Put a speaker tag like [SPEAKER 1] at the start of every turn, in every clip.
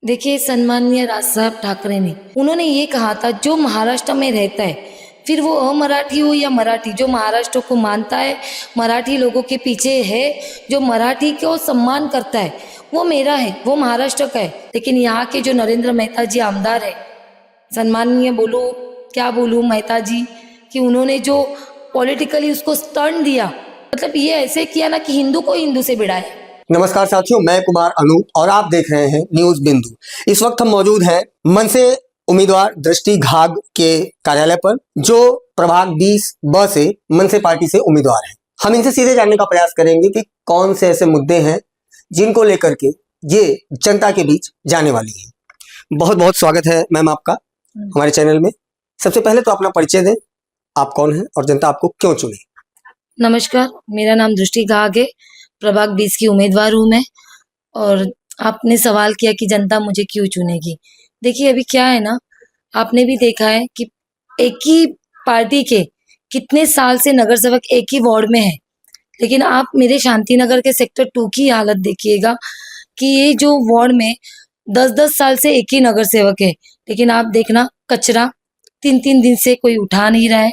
[SPEAKER 1] देखिए, सम्माननीय राज साहब ठाकरे ने उन्होंने ये कहा था, जो महाराष्ट्र में रहता है, फिर वो अमराठी हो या मराठी, जो महाराष्ट्र को मानता है, मराठी लोगों के पीछे है, जो मराठी को सम्मान करता है, वो मेरा है, वो महाराष्ट्र का है। लेकिन यहाँ के जो नरेंद्र मेहता जी आमदार है, सम्माननीय बोलूँ क्या बोलूँ मेहता जी, कि उन्होंने जो पॉलिटिकली उसको स्टर्न दिया, मतलब ये ऐसे किया ना कि हिंदू को हिंदू से भिड़ाया।
[SPEAKER 2] नमस्कार साथियों, मैं कुमार अनूप और आप देख रहे हैं न्यूज बिंदु। इस वक्त हम मौजूद हैं मनसे उम्मीदवार दृष्टि घाग के कार्यालय पर, जो प्रभाग 20 से मनसे पार्टी से उम्मीदवार हैं। हम इनसे सीधे जानने का प्रयास करेंगे कि कौन से ऐसे मुद्दे हैं जिनको लेकर के ये जनता के बीच जाने वाली है। बहुत बहुत स्वागत है मैम आपका हमारे चैनल में। सबसे पहले तो अपना परिचय दें, आप कौन हैं और जनता आपको क्यों चुने?
[SPEAKER 1] नमस्कार, मेरा नाम दृष्टि घाग है, प्रभाग 20 की उम्मीदवार हूँ मैं। और आपने सवाल किया कि जनता मुझे क्यों चुनेगी। देखिए, अभी क्या है ना, आपने भी देखा है कि एक ही पार्टी के कितने साल से नगर सेवक एक ही वार्ड में है, लेकिन आप मेरे शांति नगर के सेक्टर 2 की हालत देखिएगा कि ये जो वार्ड में 10-10 साल से एक ही नगर सेवक है, लेकिन आप देखना कचरा 3-3 दिन से कोई उठा नहीं रहा है।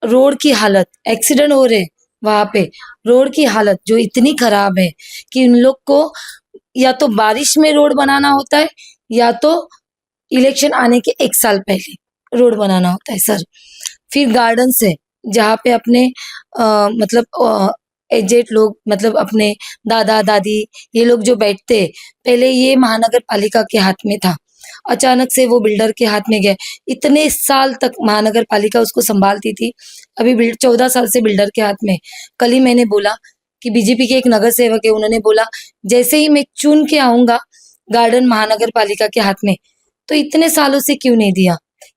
[SPEAKER 1] रोड की हालत, एक्सीडेंट हो रहे वहां पे, रोड की हालत जो इतनी खराब है कि उन लोग को या तो बारिश में रोड बनाना होता है या तो इलेक्शन आने के 1 साल पहले रोड बनाना होता है सर। फिर गार्डन है जहाँ पे अपने मतलब एजेड लोग, मतलब अपने दादा दादी, ये लोग जो बैठते हैं, पहले ये महानगर पालिका के हाथ में था, अचानक से वो बिल्डर के हाथ में गया। इतने साल तक महानगर पालिका उसको संभालती थी, अभी 14 साल से बिल्डर के हाथ में। कल ही मैंने बोला कि बीजेपी के एक नगर सेवक है, उन्होंने बोला जैसे ही मैं चुन के आऊंगा गार्डन महानगर पालिका के हाथ में, तो इतने सालों से क्यों नहीं दिया?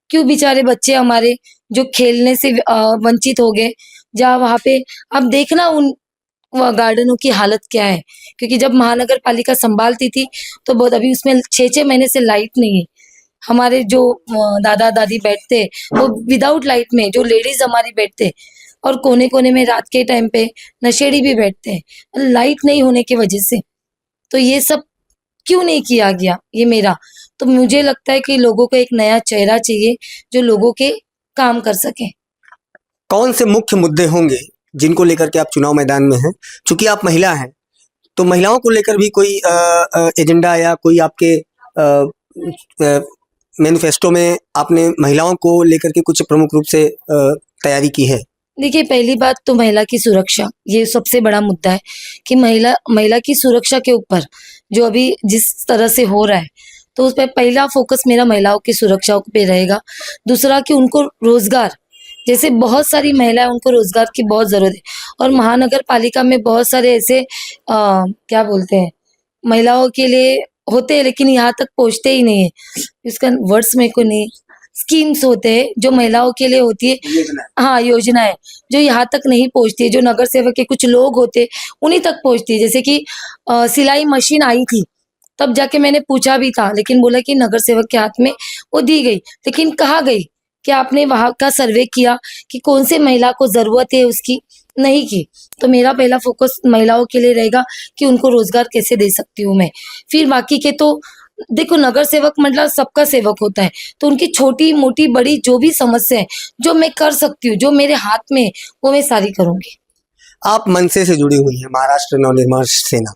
[SPEAKER 1] क्यों बेचारे बच्चे हमारे जो खेलने से वंचित हो गए, जहाँ वहां पे अब देखना उन गार्डनों की हालत क्या है। क्योंकि जब महानगर पालिका संभालती थी तो बहुत, अभी उसमें 6-6 महीने से लाइट नहीं है। हमारे जो दादा दादी बैठते वो विदाउट लाइट में, जो लेडीज हमारी बैठते, और कोने कोने में रात के टाइम पे नशेड़ी भी बैठते हैं लाइट नहीं होने की वजह से। तो ये सब क्यों नहीं किया गया, ये मेरा तो मुझे लगता है कि लोगों को एक नया चेहरा चाहिए जो लोगों के काम कर सके।
[SPEAKER 2] कौन से मुख्य मुद्दे होंगे जिनको लेकर के आप चुनाव मैदान में हैं? चूंकि आप महिला हैं, तो महिलाओं को लेकर भी कोई एजेंडा या कोई आपके मैनिफेस्टो में आपने महिलाओं को लेकर के कुछ प्रमुख रूप से तैयारी की है?
[SPEAKER 1] देखिए, पहली बात तो महिला की सुरक्षा, ये सबसे बड़ा मुद्दा है कि महिला की सुरक्षा के ऊपर जो अभी जिस तरह से हो रहा है, तो उस पर पहला फोकस मेरा महिलाओं की सुरक्षा पे रहेगा। दूसरा कि उनको रोजगार, जैसे बहुत सारी महिलाएं, उनको रोजगार की बहुत जरूरत है, और महानगर पालिका में बहुत सारे ऐसे क्या बोलते हैं, महिलाओं के लिए होते हैं लेकिन यहाँ तक पहुँचते ही नहीं है, इसका वर्ड्स मेरे को नहीं, स्कीम्स होते हैं जो महिलाओं के लिए होती है, हाँ योजनाएं जो यहाँ तक नहीं पहुँचती है, जो नगर सेवक के कुछ लोग होते हैं उन्हीं तक पहुँचती है। जैसे कि सिलाई मशीन आई थी, तब जाके मैंने पूछा भी था, लेकिन बोला कि नगर सेवक के हाथ में वो दी गई, लेकिन कहाँ गई? क्या आपने वहां का सर्वे किया कि कौन से महिला को जरूरत है उसकी? नहीं की। तो मेरा पहला फोकस महिलाओं के लिए रहेगा कि उनको रोजगार कैसे दे सकती हूँ मैं। फिर बाकी के तो देखो, नगर सेवक मतलब सबका सेवक होता है, तो उनकी छोटी मोटी बड़ी जो भी समस्या है, जो मैं कर सकती हूँ, जो मेरे हाथ में है, वो मैं सारी करूंगी।
[SPEAKER 2] आप मनसे से जुड़ी हुई हैं, महाराष्ट्र नवनिर्माण सेना।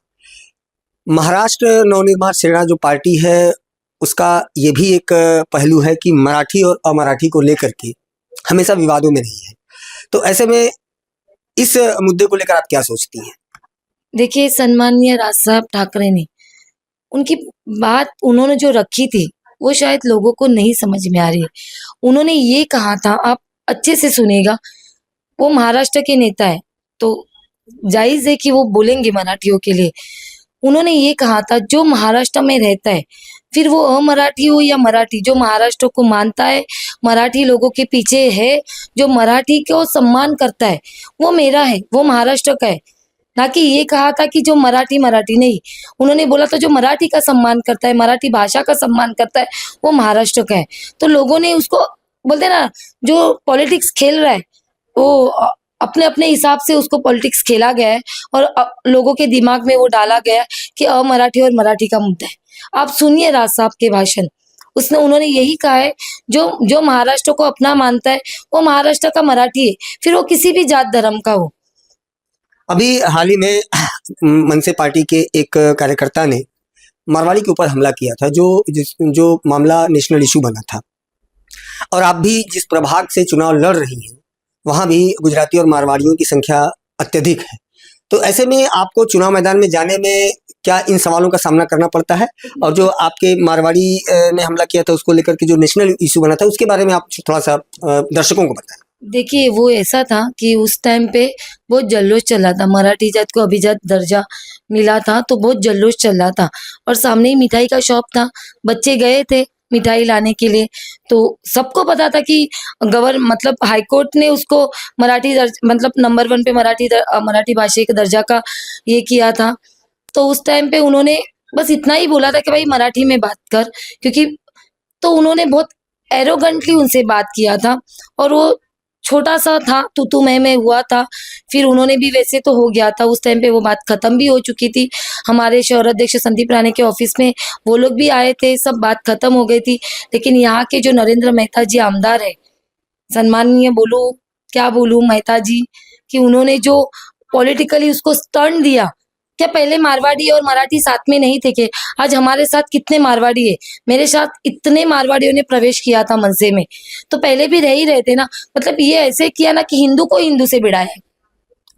[SPEAKER 2] महाराष्ट्र नवनिर्माण सेना जो पार्टी है, उसका ये भी एक पहलू है कि मराठी और अमराठी को लेकर के हमेशा विवादों में रही है। तो ऐसे में इस मुद्दे को लेकर आप क्या सोचती हैं?
[SPEAKER 1] देखिए, सम्माननीय राज साहब ठाकरे ने उनकी बात उन्होंने जो रखी थी, वो शायद लोगों को नहीं समझ में आ रही है। उन्होंने ये कहा था, आप अच्छे से सुनेगा, वो महाराष्ट्र के नेता है तो जायज है कि वो बोलेंगे मराठियों के लिए। उन्होंने ये कहा था, जो महाराष्ट्र में रहता है, फिर वो अमराठी हो या मराठी, जो महाराष्ट्र को मानता है, मराठी लोगों के पीछे है, जो मराठी को सम्मान करता है, वो मेरा है, वो महाराष्ट्र का है। ना कि ये कहा था कि जो मराठी मराठी नहीं, उन्होंने बोला था जो मराठी का सम्मान करता है, मराठी भाषा का सम्मान करता है, वो महाराष्ट्र का है। तो लोगों ने उसको, बोलते ना, जो पॉलिटिक्स खेल रहा है वो अपने अपने हिसाब से उसको पॉलिटिक्स खेला गया है, और लोगों के दिमाग में वो डाला गया है कि अमराठी और मराठी का मुद्दा है। आप सुनिए राज साहब के भाषण, उन्होंने यही कहा है, जो जो महाराष्ट्र को अपना मानता है वो महाराष्ट्र का मराठी है, फिर वो किसी भी जात धर्म का हो।
[SPEAKER 2] अभी हाल ही में मनसे पार्टी के एक कार्यकर्ता ने मारवाड़ी के ऊपर हमला किया था, जो मामला नेशनल इशू बना था। और आप भी जिस प्रभाग से चुनाव लड़ रही हैं, वहाँ भी गुजराती और मारवाड़ियों की संख्या अत्यधिक है। तो ऐसे में आपको चुनाव मैदान में जाने में क्या इन सवालों का सामना करना पड़ता है? और जो आपके मारवाड़ी ने हमला किया था उसको लेकर के जो नेशनल इशू बना था, उसके बारे में आप थोड़ा सा दर्शकों को बताएं।
[SPEAKER 1] देखिए, वो ऐसा था कि उस टाइम पे बहुत जल्लोष चला था, मराठी जात को अभिजात दर्जा मिला था तो बहुत जल्लोष चल रहा था, और सामने ही मिठाई का शॉप था, बच्चे गए थे मिठाई लाने के लिए, तो सबको पता था कि मतलब हाईकोर्ट ने उसको मतलब नंबर 1 पे मराठी भाषा के दर्जा का ये किया था। तो उस टाइम पे उन्होंने बस इतना ही बोला था कि भाई मराठी में बात कर, क्योंकि तो उन्होंने बहुत एरोगेंटली उनसे बात किया था, और वो छोटा सा था, तू मैं हुआ था, फिर उन्होंने भी वैसे तो हो गया था, उस टाइम पे वो बात खत्म भी हो चुकी थी। हमारे शहर अध्यक्ष संदीप राणे के ऑफिस में वो लोग भी आए थे, सब बात खत्म हो गई थी। लेकिन यहाँ के जो नरेंद्र मेहता जी आमदार है, सम्माननीय बोलूं क्या बोलूं मेहता जी, कि उन्होंने जो पॉलिटिकली उसको स्टर्न दिया, क्या पहले मारवाड़ी और मराठी साथ में नहीं थे? कि आज हमारे साथ कितने मारवाड़ी है, मेरे साथ इतने मारवाड़ियों ने प्रवेश किया था मनसे में, तो पहले भी रह ही रहे थे ना। मतलब ये ऐसे किया ना कि हिंदू को हिंदू से भिड़ाया,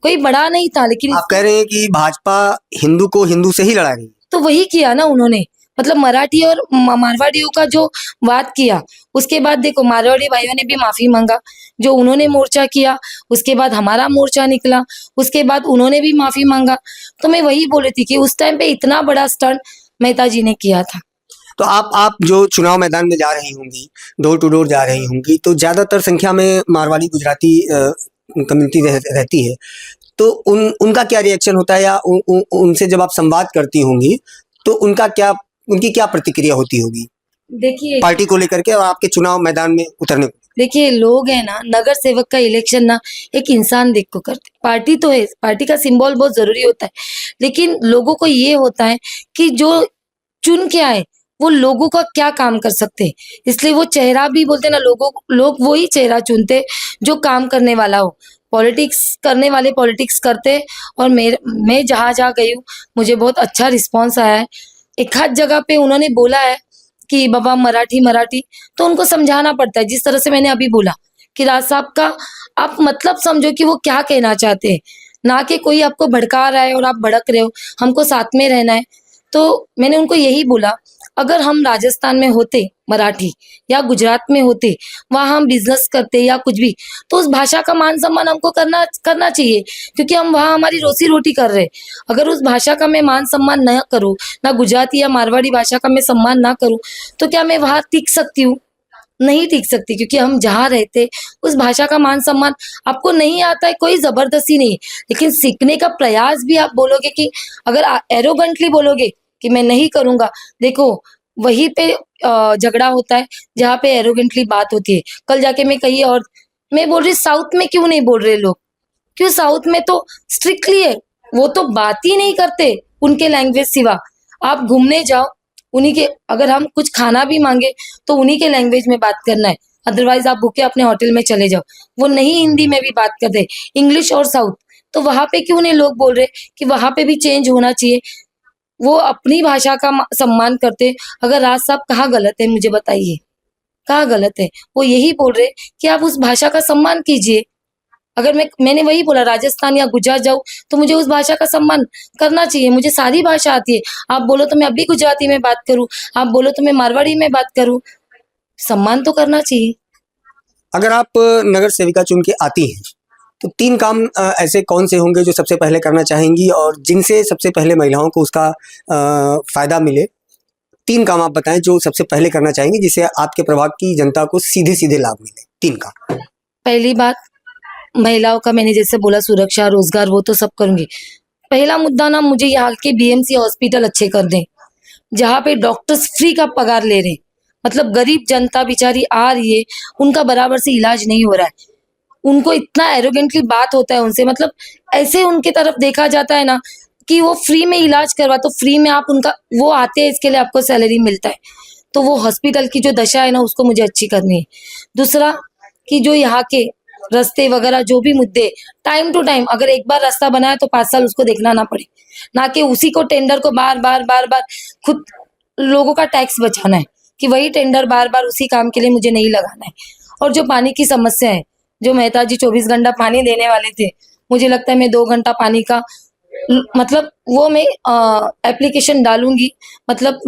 [SPEAKER 1] कोई बड़ा नहीं था, लेकिन
[SPEAKER 2] आप कह रहे हैं कि भाजपा हिंदू को हिंदू से ही लड़ा रही है।
[SPEAKER 1] तो वही किया ना उन्होंने, मतलब मराठी और मारवाड़ियों का जो बात किया, उसके बाद देखो मारवाड़ी भाइयों ने भी माफी मांगा, जो उन्होंने मोर्चा किया, उसके बाद हमारा मोर्चा निकला, उसके बाद उन्होंने भी माफी मांगा। तो मैं वही बोल रही थी कि उस टाइम पे इतना बड़ा स्टंट मेहता जी ने किया था।
[SPEAKER 2] तो आप जो चुनाव मैदान में जा रही होंगी, डोर टू डोर जा रही होंगी, तो ज्यादातर संख्या में मारवाड़ी गुजराती कम्युनिटी रहती है, तो उनका क्या रिएक्शन होता है, या उनसे जब आप संवाद करती होंगी तो उनकी क्या प्रतिक्रिया होती होगी
[SPEAKER 1] देखिए
[SPEAKER 2] पार्टी को लेकर के और आपके चुनाव मैदान में उतरने को?
[SPEAKER 1] देखिए लोग है ना, नगर सेवक का इलेक्शन ना एक इंसान देख को करते, पार्टी तो है, पार्टी का सिंबल बहुत जरूरी होता है, लेकिन लोगों को ये होता है कि जो चुन के आए वो लोगों का क्या काम कर सकते हैं, इसलिए वो चेहरा भी बोलते ना, लोग वही चेहरा चुनते जो काम करने वाला हो। पॉलिटिक्स करने वाले पॉलिटिक्स करते, और मैं जहाँ जहाँ गई हूँ मुझे बहुत अच्छा रिस्पॉन्स आया है। एक आध जगह पे उन्होंने बोला है कि बाबा मराठी मराठी, तो उनको समझाना पड़ता है, जिस तरह से मैंने अभी बोला कि राज साहब का आप मतलब समझो कि वो क्या कहना चाहते हैं, ना कि कोई आपको भड़का रहा है और आप भड़क रहे हो, हमको साथ में रहना है। तो मैंने उनको यही बोला, अगर हम राजस्थान में होते मराठी, या गुजरात में होते, वहाँ हम बिजनेस करते या कुछ भी, तो उस भाषा का मान सम्मान हमको करना करना चाहिए, क्योंकि हम वहाँ हमारी रोजी रोटी कर रहे हैं। अगर उस भाषा का मैं मान सम्मान न करूँ, ना गुजराती या मारवाड़ी भाषा का मैं सम्मान ना करूँ, तो क्या मैं वहाँ टिक सकती हूँ? नहीं टिक सकती, क्योंकि हम जहाँ रहते उस भाषा का मान सम्मान आपको नहीं आता है, कोई जबरदस्ती नहीं है, लेकिन सीखने का प्रयास भी आप बोलोगे कि अगर एरोगेंटली बोलोगे कि मैं नहीं करूंगा, देखो वहीं पे झगड़ा होता है जहाँ पे एरोगेंटली बात होती है। कल जाके मैं कही, और मैं बोल रही साउथ में क्यों नहीं बोल रहे लोग, क्यों साउथ में तो स्ट्रिक्टली है, वो तो बात ही नहीं करते उनके लैंग्वेज सिवा। आप घूमने जाओ, उन्हीं के, अगर हम कुछ खाना भी मांगे तो उन्हीं के लैंग्वेज में बात करना है, अदरवाइज आप भूखे अपने होटल में चले जाओ, वो नहीं हिंदी में भी बात करते, इंग्लिश और साउथ। तो वहां पे क्यों नहीं लोग बोल रहे कि वहां पे भी चेंज होना चाहिए, वो अपनी भाषा का सम्मान करते। अगर राज साहब कहाँ गलत है मुझे बताइए, कहाँ गलत है? वो यही बोल रहे कि आप उस भाषा का सम्मान कीजिए। अगर मैंने वही बोला, राजस्थान या गुजरात जाऊँ तो मुझे उस भाषा का सम्मान करना चाहिए, मुझे सारी भाषा आती है। आप बोलो तो मैं अभी गुजराती में बात करूँ, आप बोलो तो मैं मारवाड़ी में बात करूँ, सम्मान तो करना चाहिए।
[SPEAKER 2] अगर आप नगर सेविका चुन के आती हैं तो 3 काम ऐसे कौन से होंगे जो सबसे पहले करना चाहेंगी और जिनसे सबसे पहले महिलाओं को उसका फायदा मिले? 3 काम आप बताएं जो सबसे पहले करना चाहेंगी जिससे आपके प्रभाग की जनता को सीधे सीधे लाभ मिले। 3 काम।
[SPEAKER 1] पहली बात, महिलाओं का मैंने जैसे बोला सुरक्षा रोजगार वो तो सब करूंगी। पहला मुद्दा ना, मुझे यहाँ के बीएमसी हॉस्पिटल अच्छे कर दें, जहाँ पे डॉक्टर्स फ्री का पगार ले रहे, मतलब गरीब जनता बेचारी आ रही है, उनका बराबर से इलाज नहीं हो रहा है, उनको इतना एरोगेंटली बात होता है उनसे, मतलब ऐसे उनके तरफ देखा जाता है ना कि वो फ्री में इलाज करवा, तो फ्री में आप उनका, वो आते हैं इसके लिए आपको सैलरी मिलता है, तो वो हॉस्पिटल की जो दशा है ना उसको मुझे अच्छी करनी है। दूसरा कि जो यहाँ के रास्ते वगैरह जो भी मुद्दे, टाइम टू टाइम, अगर एक बार रास्ता बनाया तो 5 साल उसको देखना ना पड़े, ना कि उसी को टेंडर को बार बार बार बार खुद लोगों का टैक्स बचाना है कि वही टेंडर बार बार उसी काम के लिए मुझे नहीं लगाना है। और जो पानी की समस्या है, जो मेहता जी 24 घंटा पानी देने वाले थे, मुझे लगता है मैं 2 घंटा पानी का मतलब वो मैं एप्लीकेशन डालूंगी, मतलब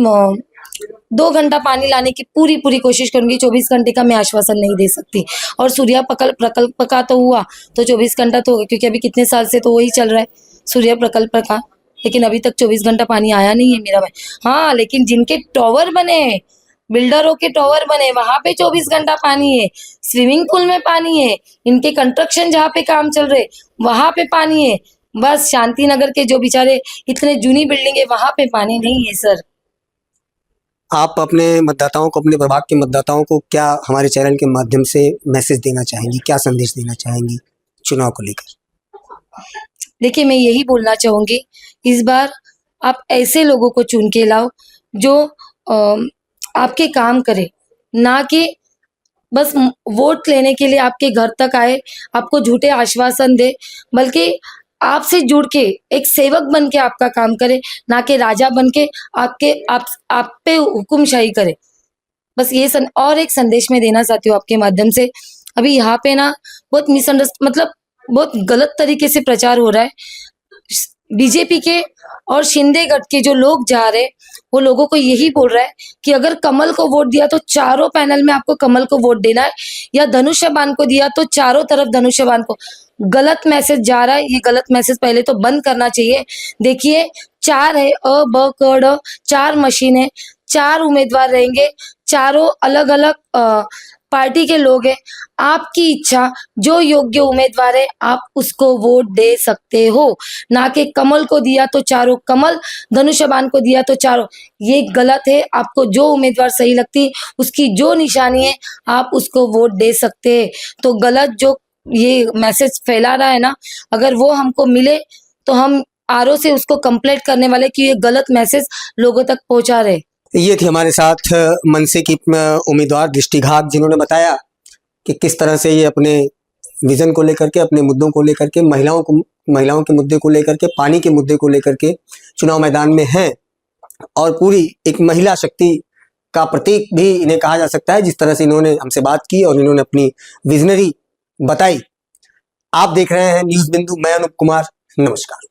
[SPEAKER 1] 2 घंटा पानी लाने की पूरी पूरी कोशिश करूंगी। 24 घंटे का मैं आश्वासन नहीं दे सकती। और सूर्या प्रकल्प का तो हुआ, तो 24 घंटा तो होगा, क्योंकि अभी कितने साल से तो वही चल रहा है सूर्य प्रकल्प का, लेकिन अभी तक 24 घंटा पानी आया नहीं है मेरा में। हाँ, लेकिन जिनके टॉवर बने हैं, बिल्डरों के टॉवर बने, वहां पे 24 घंटा पानी है, स्विमिंग पूल में पानी है, इनके कंस्ट्रक्शन जहाँ पे काम चल रहे वहां पे पानी है। बस शांति नगर के जो बेचारे इतने जूनी बिल्डिंग है वहां पे पानी नहीं है सर।
[SPEAKER 2] आप अपने मतदाताओं को, अपने प्रभाग के मतदाताओं को क्या हमारे चैनल के माध्यम से मैसेज देना चाहेंगी, क्या संदेश देना चाहेंगी चुनाव को लेकर?
[SPEAKER 1] देखिए, मैं यही बोलना चाहूंगी, इस बार आप ऐसे लोगों को चुन के लाओ जो आपके काम करे, ना कि बस वोट लेने के लिए आपके घर तक आए, आपको झूठे आश्वासन दे, बल्कि आपसे जुड़ के एक सेवक बन के आपका काम करे, ना कि राजा बन के आप पे हुकुमशाही करे। बस ये और एक संदेश मैं देना चाहती हूँ आपके माध्यम से। अभी यहाँ पे ना बहुत मतलब बहुत गलत तरीके से प्रचार हो रहा है। बीजेपी के और शिंदे गढ़ के जो लोग जा रहे, वो लोगों को यही बोल रहा है कि अगर कमल को वोट दिया तो चारों पैनल में आपको कमल को वोट देना है, या धनुष्यबाण को दिया तो चारों तरफ धनुष्यबाण को। गलत मैसेज जा रहा है, ये गलत मैसेज पहले तो बंद करना चाहिए। देखिए, 4 है, अ ब क ड, 4 मशीन है, 4 उम्मीदवार रहेंगे, चारों अलग अलग पार्टी के लोग हैं। आपकी इच्छा, जो योग्य उम्मीदवार है आप उसको वोट दे सकते हो, ना कि कमल को दिया तो चारों कमल, धनुष्यबाण को दिया तो चारों। ये गलत है। आपको जो उम्मीदवार सही लगती, उसकी जो निशानी है आप उसको वोट दे सकते हैं। तो गलत जो ये मैसेज फैला रहा है ना, अगर वो हमको मिले तो हम आरओ से उसको कंप्लेंट करने वाले कि ये गलत मैसेज लोगों तक पहुंचा रहे।
[SPEAKER 2] ये थी हमारे साथ मनसे की उम्मीदवार दृष्टि घाग, जिन्होंने बताया कि किस तरह से ये अपने विजन को लेकर के, अपने मुद्दों को लेकर के, महिलाओं के मुद्दे को लेकर के, पानी के मुद्दे को लेकर के चुनाव मैदान में हैं, और पूरी एक महिला शक्ति का प्रतीक भी इन्हें कहा जा सकता है, जिस तरह से इन्होंने हमसे बात की और इन्होंने अपनी विजनरी बताई। आप देख रहे हैं न्यूज़ बिंदु, मैं अनूप कुमार, नमस्कार।